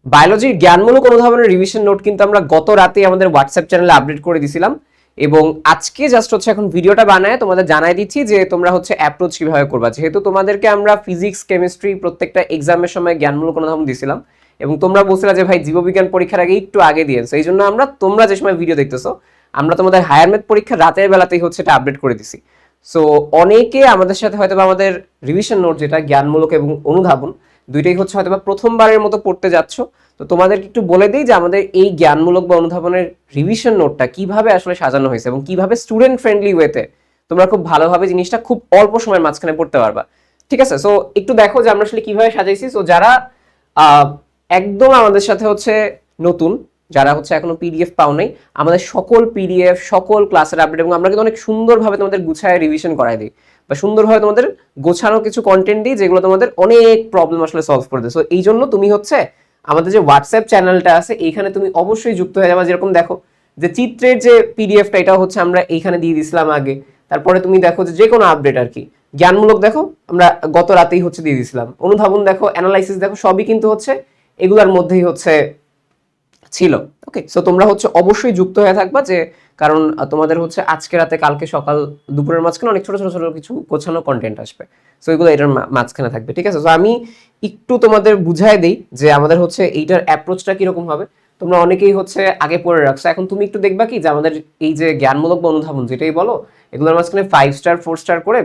বায়োলজির জ্ঞানমূলক অনুধাবনের revision note কিন্তু আমরা গত রাতে আমাদের হোয়াটসঅ্যাপ চ্যানেলে আপডেট করে দিছিলাম, এবং আজকে জাস্ট হচ্ছে এখন ভিডিওটা বানায় তোমাদের জানাই দিচ্ছি যে তোমরা হচ্ছে অ্যাপ্রোচ কিভাবে করবা। যেহেতু তোমাদেরকে আমরা ফিজিক্স কেমিস্ট্রি প্রত্যেকটা এক্সামের সময় জ্ঞানমূলক অনুধাবন দিছিলাম, এবং তোমরা বলছিলা যে ভাই জীববিজ্ঞান পরীক্ষার আগে একটু আগে দিয়েছো, এই জন্য আমরা তোমরা যে সময় ভিডিও দেখতেছো আমরা তোমাদের হায়ার ম্যাথ পরীক্ষা রাতের বেলাতেই হচ্ছে এটা আপডেট করে দিছি। সো অনেকে আমাদের সাথে হয়তো আমাদের রিভিশন নোট যেটা জ্ঞানমূলক এবং অনুধাবন দুইটাই হচ্ছে হয়তো প্রথমবারের মতো পড়তে যাচ্ছ। তো তোমাদেরকে একটু বলে দিই যে আমাদের এই জ্ঞানমূলক বা অনুধাবনের রিভিশন নোটটা কিভাবে আসলে সাজানো হয়েছে এবং কিভাবে স্টুডেন্ট ফ্রেন্ডলি ওয়েতে তোমরা খুব ভালোভাবে জিনিসটা খুব অল্প সময়ের মাঝখানে পড়তে পারবা। ঠিক আছে, সো একটু দেখো যে আমরা আসলে কিভাবে সাজাইছি। সো যারা একদম আমাদের সাথে হচ্ছে নতুন, যারা হচ্ছে এখনো পিডিএফ পাও নাই, আমাদের সকল পিডিএফ সকল ক্লাসের আপডেট এবং আমরা কিন্তু অনেক সুন্দরভাবে তোমাদের গুছায় রিভিশন করাই দিই বা সুন্দরভাবে তোমাদের গোছানো কিছু কন্টেন্ট দিই যেগুলো তোমাদের অনেক প্রবলেম আসলে সলভ করে দেয়। সো এই জন্য তুমি হচ্ছে আমাদের যে হোয়াটসঅ্যাপ চ্যানেলটা আছে এইখানে তুমি অবশ্যই যুক্ত হয়ে যাবে। যেরকম দেখো যে চিত্রের যে পিডিএফটা এটা হচ্ছে আমরা এইখানে দিয়ে দিছিলাম আগে, তারপরে তুমি দেখো যে কোনো আপডেট আর কি, জ্ঞানমূলক দেখো আমরা গত রাতেই হচ্ছে দিয়ে দিছিলাম, অনুধাবন দেখো, অ্যানালাইসিস দেখো, সবই কিন্তু হচ্ছে এগুলার মধ্যেই হচ্ছে ছিল। ওকে, সো তোমরা হচ্ছে অবশ্যই যুক্ত হয়ে থাকবা, যে কারণ তোমাদের হচ্ছে আজকে রাতে কালকে সকাল দুপুরের মাঝখানে অনেক ছোট ছোট ছোট কিছু গোছানো কন্টেন্ট আসবে। সো এগুলো এটার মাঝখানে থাকবে। ঠিক আছে, সো আমি একটু তোমাদের বুঝাই দিই যে আমাদের হচ্ছে এইটার অ্যাপ্রোচটা কিরকম হবে। তোমরা অনেকেই হচ্ছে আগে পড়ে রাখছো, এখন তুমি একটু দেখবা কি যে আমাদের এই যে জ্ঞানমূলক বা অনুধাবন যেটাই বলো এগুলোর মাঝখানে 5 স্টার 4 স্টার করে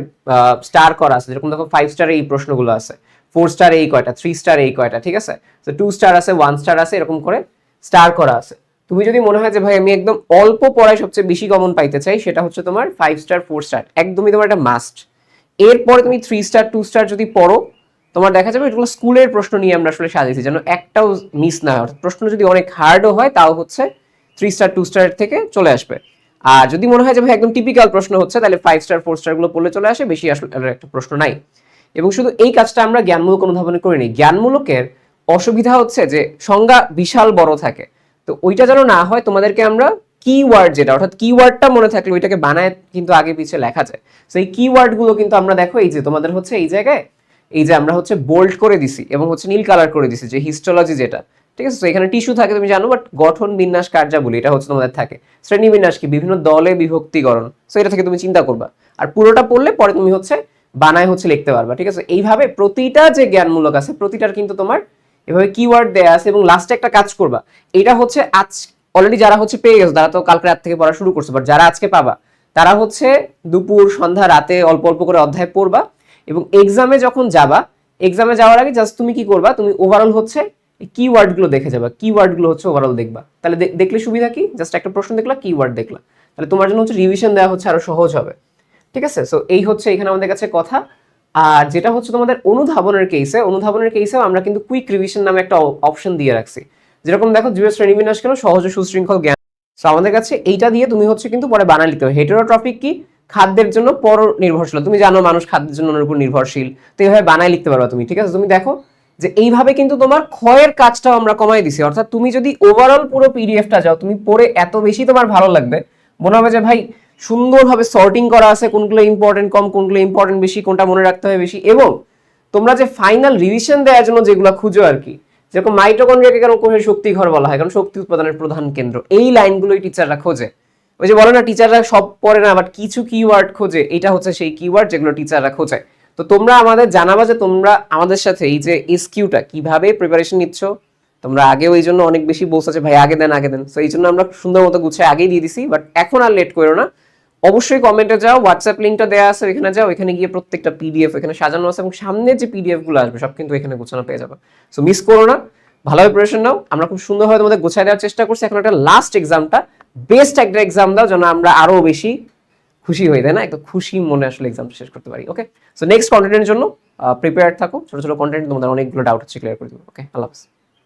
স্টার করা আছে। যেরকম দেখো 5 স্টারে এই প্রশ্নগুলো আছে, 4 স্টার এই কয়টা, 3 স্টার এই কয়টা। ঠিক আছে, তো 2 স্টার আছে, 1 স্টার আছে, এরকম করে স্টার করা আছে। তুমি যদি মনে হয় যে ভাই আমি একদম অল্প পড়ায় সবচেয়ে বেশি কমন পাইতে চাই, সেটা হচ্ছে তোমার 5 স্টার 4 স্টার একদমই তোমার একটা মাস্ট। এরপরে তুমি 3 স্টার 2 স্টার যদি পড়ো, তোমার দেখা যাবে এগুলো স্কুলের প্রশ্ন নিয়ে আমরা আসলে সাজিয়েছি যেন একটাও মিস না হয়। প্রশ্ন যদি অনেক হার্ডও হয় তাও হচ্ছে 3 স্টার 2 স্টার থেকে চলে আসবে। আর যদি মনে হয় যে ভাই একদম টিপিক্যাল প্রশ্ন হচ্ছে, তাহলে 5 স্টার 4 স্টার গুলো পড়লে চলে আসে, বেশি আসলে একটা প্রশ্ন নাই। এবং শুধু এই কাজটা আমরা জ্ঞানমূলক অনুধাবনে করিনি। জ্ঞানমূলকের অসুবিধা হচ্ছে যে সংজ্ঞা বিশাল বড় থাকে, তো ওইটা যেন না হয় তোমাদেরকে আমরা কিওয়ার্ড যেটা, অর্থাৎ কিওয়ার্ডটা মনে থাকলে ওইটাকে বানায় কিন্তু আগে পিছিয়ে লেখা যায়। তো এই কিওয়ার্ড গুলো কিন্তু আমরা দেখো এই যে তোমাদের হচ্ছে এই জায়গায় এই যে আমরা হচ্ছে বোল্ড করে দিছি এবং হচ্ছে নীল কালার করে দিছি, যে হিস্টোলজি যেটা। ঠিক আছে, তো এখানে টিস্যু থাকে তুমি জানো, বাট গঠন বিন্যাস কার্যাবলী এটা হচ্ছে তোমাদের থাকে। শ্রেণী বিন্যাস কি, বিভিন্ন দলে বিভক্তিকরণ, সো এটা থেকে তুমি চিন্তা করবা। আর পুরোটা পড়লে পরে তুমি হচ্ছে বানায় হচ্ছে লিখতে পারবা। ঠিক আছে, এইভাবে প্রতিটা যে জ্ঞানমূলক আছে প্রতিটার কিন্তু তোমার এভাবে কিওয়ার্ড দেয়া আছে। এবং লাস্টে একটা কাজ করবা, এটা হচ্ছে আজ অলরেডি যারা হচ্ছে পেয়ে গেছে তারা তো কালকে রাত থেকে পড়া শুরু করছে, বাট যারা আজকে পাবা তারা হচ্ছে দুপুর সন্ধ্যা রাতে অল্প অল্প করে অধ্যায় পড়বা, এবং এক্সামে যখন যাবা এক্সামে যাওয়ার আগে জাস্ট তুমি কি করবা, তুমি ওভারঅল হচ্ছে কিওয়ার্ড গুলো দেখে যাবা, কিওয়ার্ড গুলো হচ্ছে ওভারঅল দেখবা। তাহলে দেখলে সুবিধা কি, জাস্ট একটা প্রশ্ন দেখলা, কিওয়ার্ড দেখলা, তাহলে তোমার জন্য হচ্ছে রিভিশন দেওয়া হচ্ছে আরো সহজ হবে। ঠিক আছে, সো এই হচ্ছে এখানে আমাদের কাছে কথা। আর যেটা হচ্ছে তোমাদের অনুধাবনের কেসেও আমরা কিন্তু কুইক রিভিশন নামে একটা অপশন দিয়ে রাখছি। যেরকম দেখো জীবের শ্রেণীবিন্যাস কেন সহজ ও সুশৃঙ্খল জ্ঞান, সো আমাদের কাছে এইটা দিয়ে তুমি হচ্ছে কিন্তু পরে বানায় লিখতে হবে। হেটেরোট্রফিক কি, খাদ্যের জন্য পর নির্ভরশীল, তুমি জানো মানুষ খাদ্যের জন্য উপর নির্ভরশীল, তো এইভাবে বানায় লিখতে পারবা তুমি। ঠিক আছে, তুমি দেখো যে এইভাবে কিন্তু তোমার ক্ষয়ের কাজটাও আমরা কমাই দিছি। অর্থাৎ তুমি যদি ওভারঅল পুরো পিডিএফটা যাও তুমি পড়ে এত বেশি তোমার ভালো লাগবে, মনে হবে যে ভাই সুন্দরভাবে সর্টিং করা আছে, কোনগুলো ইম্পর্টেন্ট কম, কোনগুলো ইম্পর্টেন্ট বেশি, কোনটা মনে রাখতে হবে বেশি। এবং তোমরা যে ফাইনাল রিভিশন দেওয়ার জন্য যেগুলো খুঁজো আর কি, যেরকম মাইটোকন্ড্রিয়াকে কেন কোষের শক্তি ঘর বলা হয়, কারণ শক্তি উৎপাদনের প্রধান কেন্দ্র, এই লাইনগুলোই টিচাররা খোঁজে। ওই যে বলে না টিচাররা সব পড়ে না, বাট কিছু কিওয়ার্ড খোঁজে, এটা হচ্ছে সেই কিওয়ার্ড যেগুলো টিচাররা খোঁজে। তো তোমরা আমাদের জানাবা যে তোমরা আমাদের সাথে এই যে এসকিউটা কিভাবে প্রিপারেশন নিচ্ছ। তোমরা আগেও এই জন্য অনেক বেশি বলছো যে ভাই আগে দেন আগে দেন, তো এই জন্য আমরা সুন্দর মতো গুছিয়ে আগেই দিয়ে দিছি, বাট এখন আর লেট করো না। অবশ্যই কমেন্টে যাও, হোয়াটসঅ্যাপ লিঙ্কটা দেওয়া আছে এখানে যাও, এখানে গিয়ে প্রত্যেকটা পিডিএফ এখানে সাজানো আছে, এবং সামনে যে পিডিএফ গুলো আসবে সব কিন্তু এখানে গোছানো পেয়ে যাবে। সো মিস করো না, ভালোভাবে প্রিপারেশন নাও। আমরা খুব সুন্দরভাবে তোমাদের গোছায় দেওয়ার চেষ্টা করছি। এখন একটা লাস্ট এক্সামটা বেস্ট একটা এক্সাম দাও যেন আমরা আরো বেশি খুশি হই, তাই না, একটা খুশি মনে আসলে এক্সামটা শেষ করতে পারি। ওকে, সো নেক্সট কন্টেন্টের জন্য প্রিপেয়ার থাকো, ছোট ছোট কন্টেন্ট তোমাদের অনেকগুলো ডাউট হচ্ছে ক্লিয়ার করে দেবো। ওকে, আল্লাহ হাফেজ।